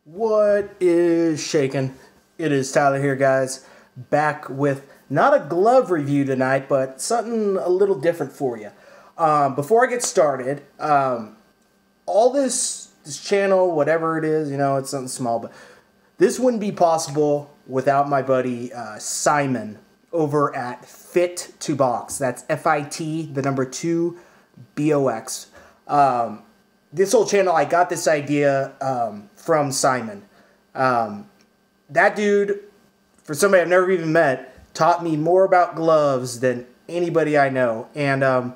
What is shaking? It is Tyler here, guys, back with not a glove review tonight, but something a little different for you. Before I get started, all this channel, whatever it is, you know, it's something small, but this wouldn't be possible without my buddy Simon over at Fit2Box. That's F-I-T, the number 2, B-O-X. This whole channel, I got this idea from Simon. That dude, for somebody I've never even met, taught me more about gloves than anybody I know. And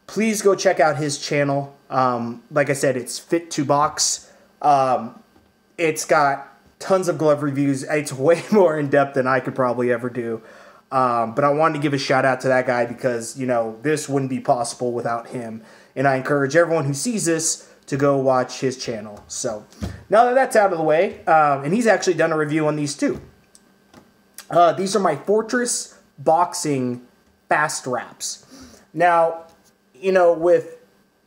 please go check out his channel. Like I said, it's Fit2Box. It's got tons of glove reviews. It's way more in-depth than I could probably ever do. But I wanted to give a shout out to that guy because, you know, this wouldn't be possible without him. And I encourage everyone who sees this to go watch his channel. So now that that's out of the way, and he's actually done a review on these too. These are my Fortress Boxing Fast Wraps. Now, you know, with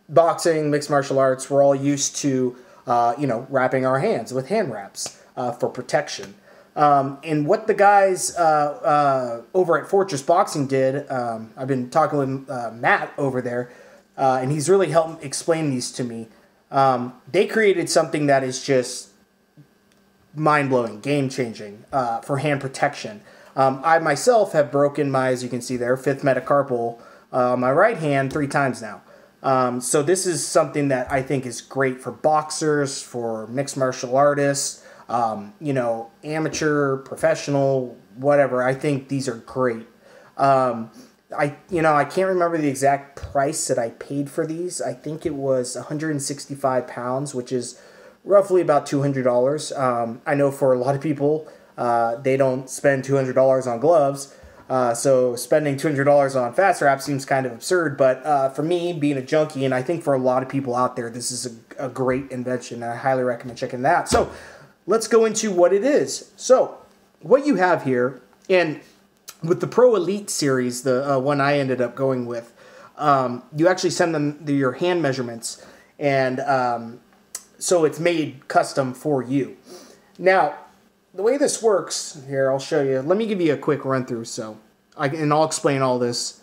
boxing, mixed martial arts, we're all used to, you know, wrapping our hands with hand wraps for protection. And what the guys over at Fortress Boxing did, I've been talking with Matt over there, and he's really helped explain these to me. They created something that is just mind-blowing, game-changing for hand protection. I myself have broken my, as you can see there, 5th metacarpal my right hand 3 times now. So this is something that I think is great for boxers, for mixed martial artists, you know, amateur, professional, whatever. I think these are great. I can't remember the exact price that I paid for these. I think it was 165 pounds, which is roughly about $200. I know for a lot of people, they don't spend $200 on gloves. So spending $200 on fast wrap seems kind of absurd. But for me, being a junkie, and I think for a lot of people out there, this is a great invention. And I highly recommend checking that out. So let's go into what it is. So what you have here, and with the Pro Elite series, the one I ended up going with, you actually send them your hand measurements, and so it's made custom for you. Now, the way this works, here, I'll show you. Let me give you a quick run-through, and I'll explain all this,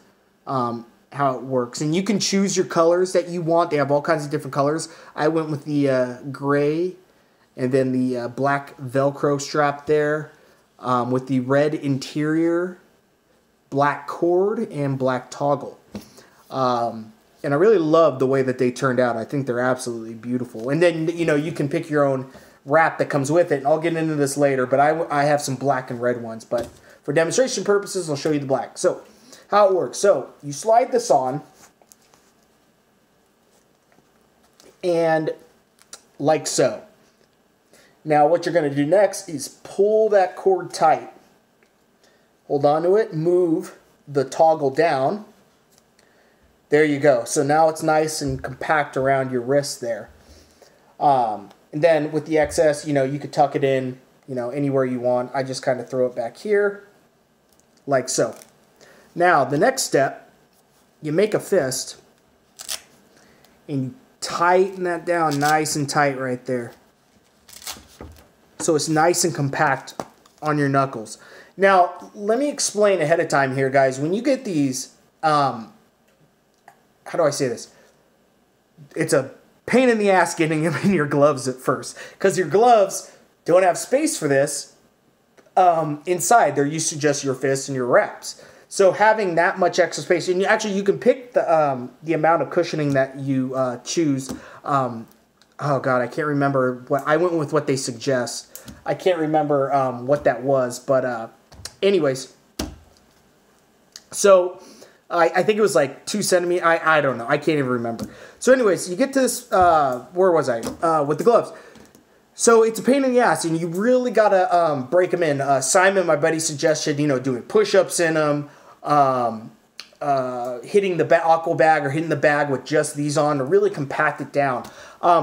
how it works. And you can choose your colors that you want. They have all kinds of different colors. I went with the gray, and then the black Velcro strap there, with the red interior, black cord, and black toggle. And I really love the way that they turned out. I think they're absolutely beautiful. And then, you know, you can pick your own wrap that comes with it. And I'll get into this later, but I have some black and red ones. But for demonstration purposes, I'll show you the black. So, how it works. So, you slide this on. And like so. Now, what you're going to do next is pull that cord tight. Hold on to it, move the toggle down. There you go. So now it's nice and compact around your wrist there. And then with the excess, you know, you could tuck it in, you know, anywhere you want. I just kind of throw it back here, like so. Now, the next step, you make a fist, and you tighten that down nice and tight right there. So it's nice and compact on your knuckles. Now, let me explain ahead of time here, guys. When you get these, how do I say this? It's a pain in the ass getting them in your gloves at first, because your gloves don't have space for this inside. They're used to just your fists and your wraps. So having that much extra space, and actually you can pick the amount of cushioning that you choose. Oh God, I can't remember what I went with. What they suggest, I can't remember what that was, but anyways, so I think it was like 2 centimeters. I don't know. I can't even remember. So anyways, you get to this, where was I? With the gloves. So it's a pain in the ass, and you really got to break them in. Simon, my buddy, suggested, you know, doing push-ups in them, hitting the aqua bag or hitting the bag with just these on to really compact it down.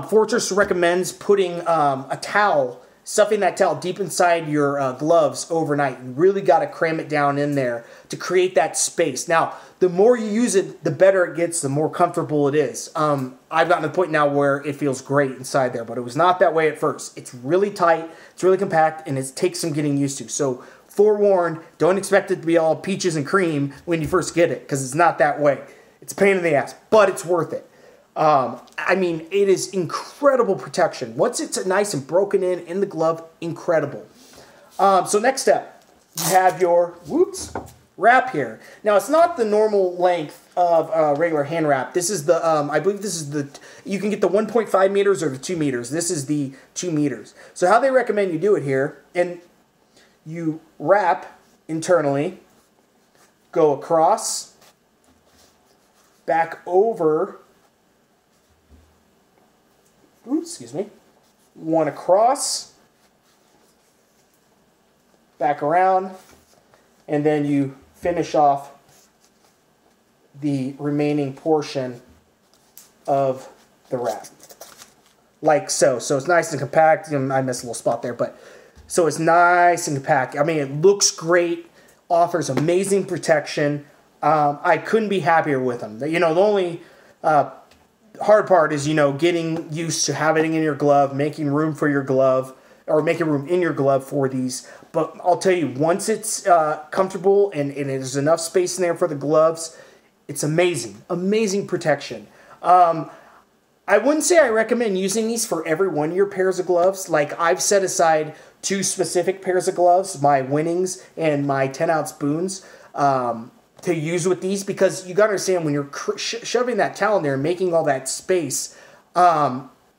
Fortress recommends putting a towel stuffing that towel deep inside your gloves overnight. You really got to cram it down in there to create that space. Now, the more you use it, the better it gets, the more comfortable it is. I've gotten to the point now where it feels great inside there, but it was not that way at first. It's really tight, it's really compact, and it takes some getting used to. So, forewarned, don't expect it to be all peaches and cream when you first get it, because it's not that way. It's a pain in the ass, but it's worth it. I mean, it is incredible protection. Once it's nice and broken in the glove, incredible. So next step, you have your, wrap here. Now, it's not the normal length of regular hand wrap. This is the, I believe this is the, you can get the 1.5 meters or the 2 meters. This is the 2 meters. So how they recommend you do it here, and you wrap internally, go across, back over, excuse me, one across, back around, and then you finish off the remaining portion of the wrap, like so. So it's nice and compact. I missed a little spot there, but so it's nice and compact. I mean, it looks great, offers amazing protection. I couldn't be happier with them. You know, the only hard part is, you know, getting used to having it in your glove, making room for your glove, or making room in your glove for these. But I'll tell you, once it's comfortable and there's enough space in there for the gloves, it's amazing. Amazing protection. I wouldn't say I recommend using these for every one of your pairs of gloves. Like, I've set aside 2 specific pairs of gloves, my Winnings and my 10-ounce spoons, to use with these, because you got to understand, when you're shoving that towel in there and making all that space,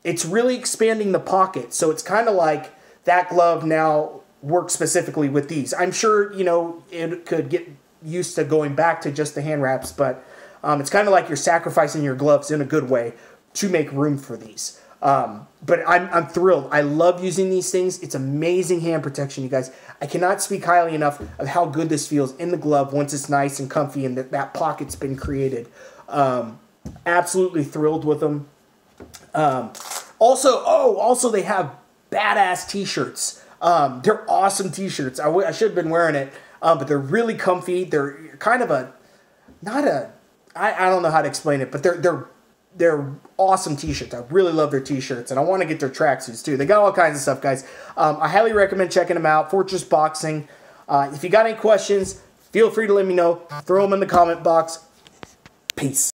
it's really expanding the pocket. So it's kind of like that glove now works specifically with these. I'm sure, you know, it could get used to going back to just the hand wraps, but it's kind of like you're sacrificing your gloves in a good way to make room for these. But I'm thrilled. I love using these things. It's amazing hand protection, you guys. I cannot speak highly enough of how good this feels in the glove once it's nice and comfy and that pocket's been created. Absolutely thrilled with them. Also they have badass t-shirts. They're awesome t-shirts. I should have been wearing it, but they're really comfy. They're kind of I don't know how to explain it, but they're awesome t-shirts. I really love their t-shirts, and I want to get their tracksuits too. They got all kinds of stuff, guys. I highly recommend checking them out. Fortress Boxing. If you got any questions, feel free to let me know. Throw them in the comment box. Peace.